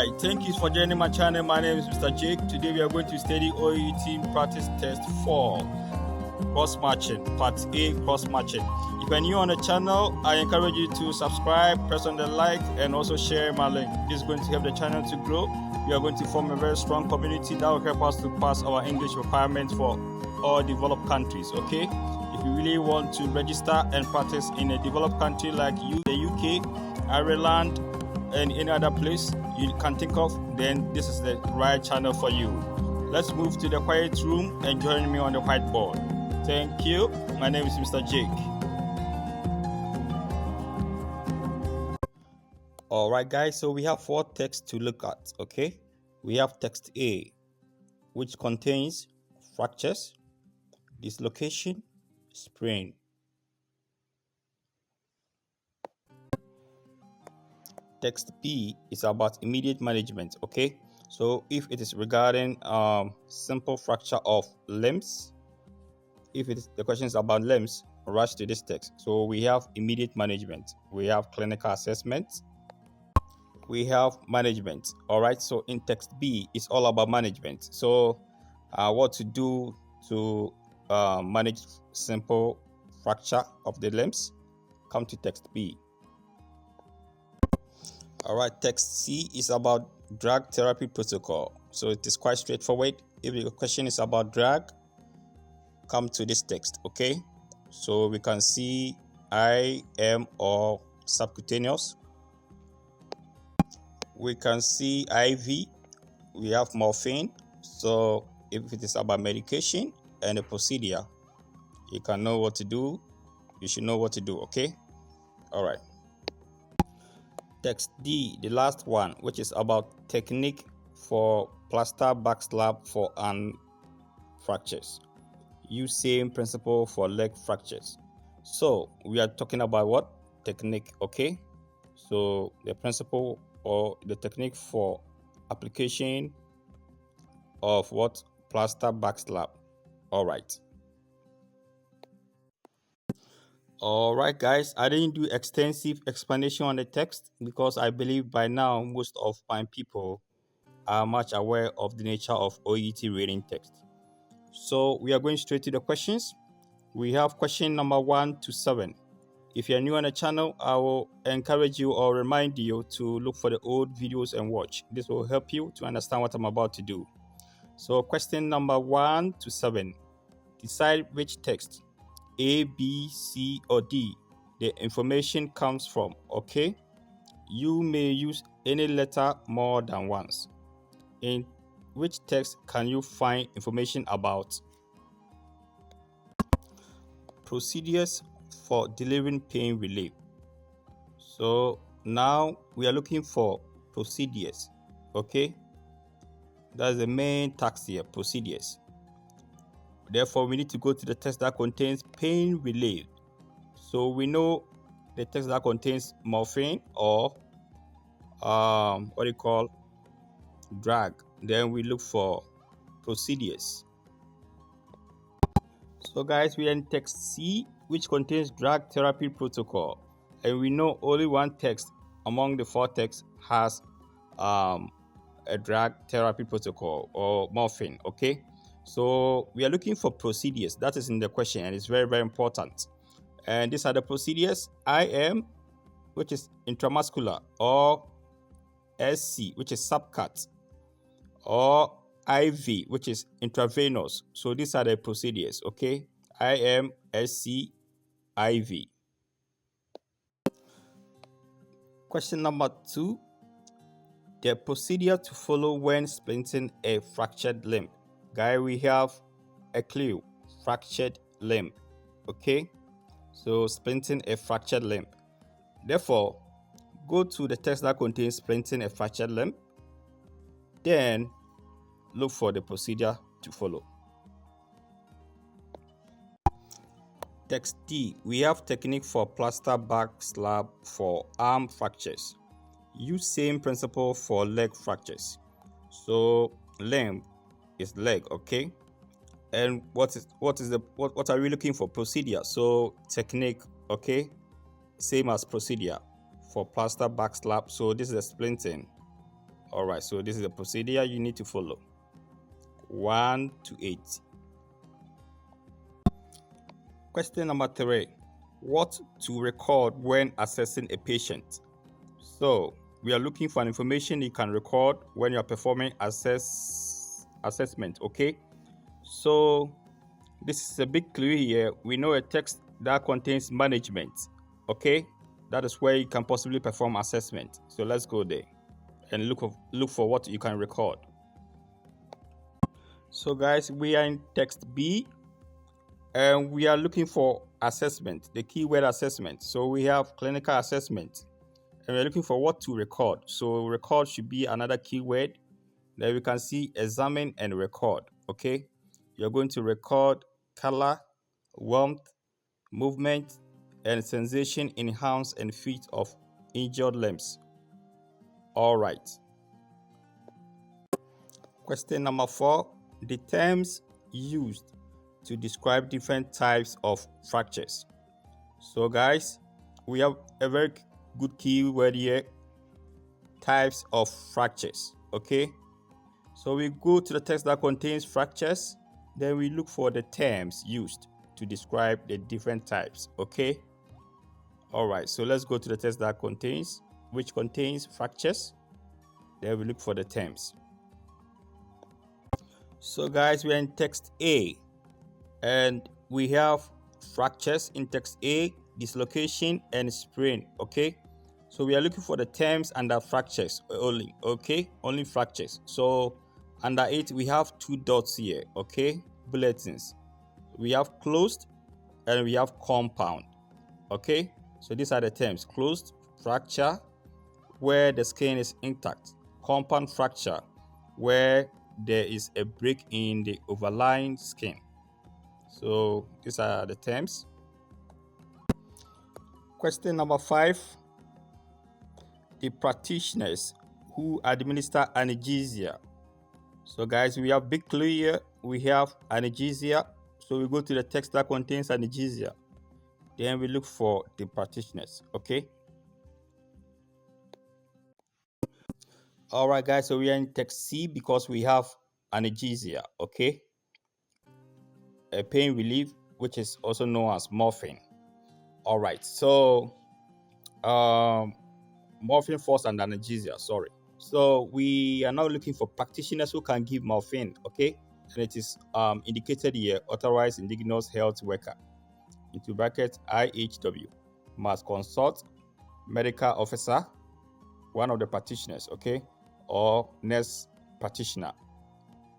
Alright, thank you for joining my channel. My name is Mr. Jake. Today we are going to study OET practice test 4, cross matching, part A, cross matching. If you're new on the channel, I encourage you to subscribe, press on the like, and also share my link. This is going to help the channel to grow. We are going to form a very strong community that will help us to pass our English requirements for all developed countries, okay? If you really want to register and practice in a developed country like the UK, Ireland, and any other place you can think of, then this is the right channel for you. Let's move to the quiet room and join me on the whiteboard. Thank you. My name is Mr. Jake. Alright guys, so we have 4 texts to look at, okay? We have text A, which contains fractures, dislocation, sprain. Text B is about immediate management, okay? So if it is regarding simple fracture of limbs, if the question is about limbs, rush to this text. So we have immediate management, we have clinical assessment, we have management. All right, so in text B, it's all about management. So what to do to manage simple fracture of the limbs, come to text B. All right, text C is about drug therapy protocol. So it is quite straightforward. If the question is about drug, come to this text, okay? So we can see IM or subcutaneous. We can see IV. We have morphine. So if it is about medication and a procedure, you can know what to do. You should know what to do, okay? All right. Text D, the last one, which is about technique for plaster backslap for arm fractures. Use same principle for leg fractures. So we are talking about what? Technique, okay? So the principle or the technique for application of what? Plaster backslap. All right. All right, guys, I didn't do extensive explanation on the text because I believe by now most of my people are much aware of the nature of OET reading text. So we are going straight to the questions. We have question number 1 to 7. If you're new on the channel, I will encourage you or remind you to look for the old videos and watch. This will help you to understand what I'm about to do. So question number 1 to 7. Decide which text, A, B, C, or D, the information comes from, okay? You may use any letter more than once. In which text can you find information about procedures for delivering pain relief? So now we are looking for procedures, okay? That's the main task here, procedures. Therefore, we need to go to the text that contains pain relief. So we know the text that contains morphine or what do you call drug. Then we look for procedures. So guys, we are in text C, which contains drug therapy protocol, and we know only one text among the 4 texts has a drug therapy protocol or morphine, okay? So we are looking for procedures. That is in the question, and it's very, very important. And these are the procedures: IM, which is intramuscular, or SC, which is subcut, or IV, which is intravenous. So these are the procedures, okay? IM, SC, IV. Question number 2. The procedure to follow when splinting a fractured limb. Guy, we have a clue: fractured limb, okay? So splinting a fractured limb. Therefore, go to the text that contains splinting a fractured limb, then look for the procedure to follow. Text D, we have technique for plaster backslap for arm fractures. Use same principle for leg fractures. So limb is leg, okay? And what are we looking for? Procedure. So technique, okay? Same as procedure for plaster backslap. So this is a splinting. All right, so this is the procedure you need to follow. 1 to 8. Question number 3. What to record when assessing a patient? So we are looking for information you can record when you are performing assessment, okay? So this is a big clue here. We know a text that contains management, okay? That is where you can possibly perform assessment. So let's go there and look for what you can record. So guys, we are in text B and we are looking for assessment, the keyword assessment. So we have clinical assessment and we're looking for what to record. So record should be another keyword. Then we can see examine and record, okay? You're going to record color, warmth, movement, and sensation in hands and feet of injured limbs. All right. Question number 4. The terms used to describe different types of fractures. So guys, we have a very good keyword here, types of fractures, okay? So we go to the text that contains fractures, then we look for the terms used to describe the different types, okay? All right, so let's go to the text that contains fractures, then we look for the terms. So guys, we're in text A and we have fractures in text A, dislocation and sprain, okay? So we are looking for the terms under fractures only, okay? Only fractures. So under it, we have 2 dots here, okay? Bulletins. We have closed and we have compound, okay? So these are the terms. Closed fracture, where the skin is intact. Compound fracture, where there is a break in the overlying skin. So these are the terms. Question number 5. The practitioners who administer analgesia. So guys, we have big clue here. We have analgesia. So we go to the text that contains analgesia. Then we look for the practitioners, okay? All right, guys, so we are in text C because we have analgesia, okay? A pain relief, which is also known as morphine. All right, so morphine first and analgesia, sorry. So we are now looking for practitioners who can give morphine, okay? And it is indicated here, authorized indigenous health worker, into bracket IHW, must consult medical officer, one of the practitioners, okay? Or nurse practitioner,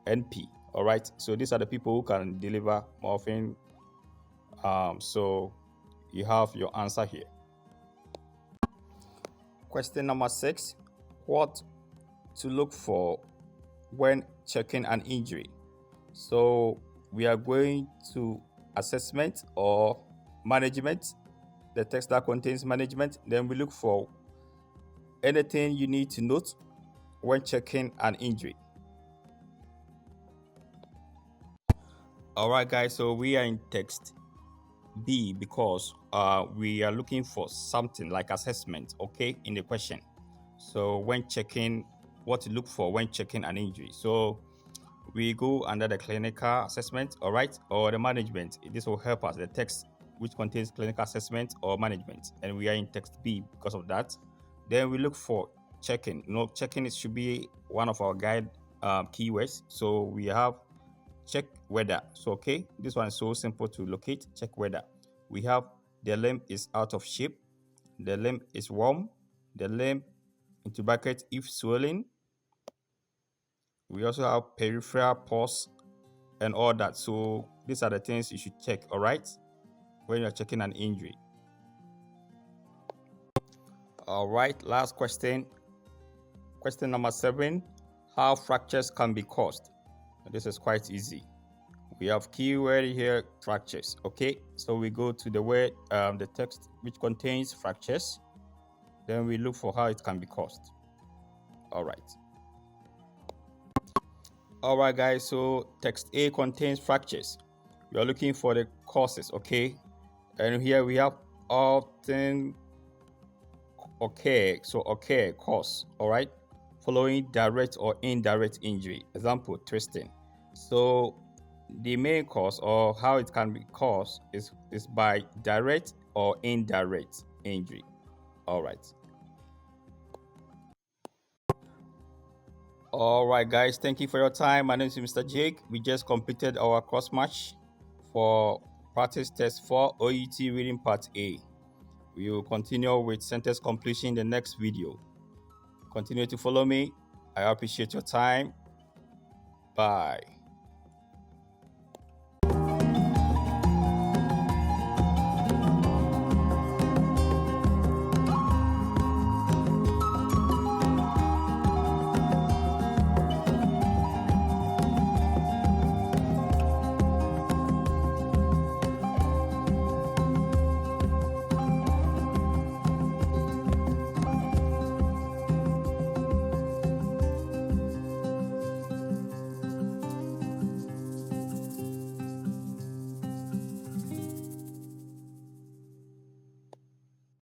NP, all right? So these are the people who can deliver morphine. So you have your answer here. Question number 6, what to look for when checking an injury. So we are going to assessment or management, the text that contains management. Then we look for anything you need to note when checking an injury. All right, guys, so we are in text B because we are looking for something like assessment, okay, in the question. So when checking, what to look for when checking an injury. So we go under the clinical assessment, all right, or the management. This will help us, the text which contains clinical assessment or management, and we are in text B because of that. Then we look for checking. Checking it should be one of our guide keywords. So we have check weather. So okay, this one is so simple to locate. Check weather. We have the limb is out of shape, the limb is warm, the limb into bracket if swelling. We also have peripheral pulse and all that. So these are the things you should check, all right, when you're checking an injury. All right, last question. Question number 7, how fractures can be caused. This is quite easy. We have keyword here, fractures, okay? So we go to the word, the text which contains fractures. Then we look for how it can be caused. All right. All right, guys, so text A contains fractures. We are looking for the causes, okay? And here we have often occur, so occur, cause, all right? following direct or indirect injury. Example, twisting. So the main cause or how it can be caused is by direct or indirect injury. All right. All right, guys. Thank you for your time. My name is Mr. Jake. We just completed our cross match for practice test 4 OET reading part A. We will continue with sentence completion in the next video. Continue to follow me. I appreciate your time. Bye.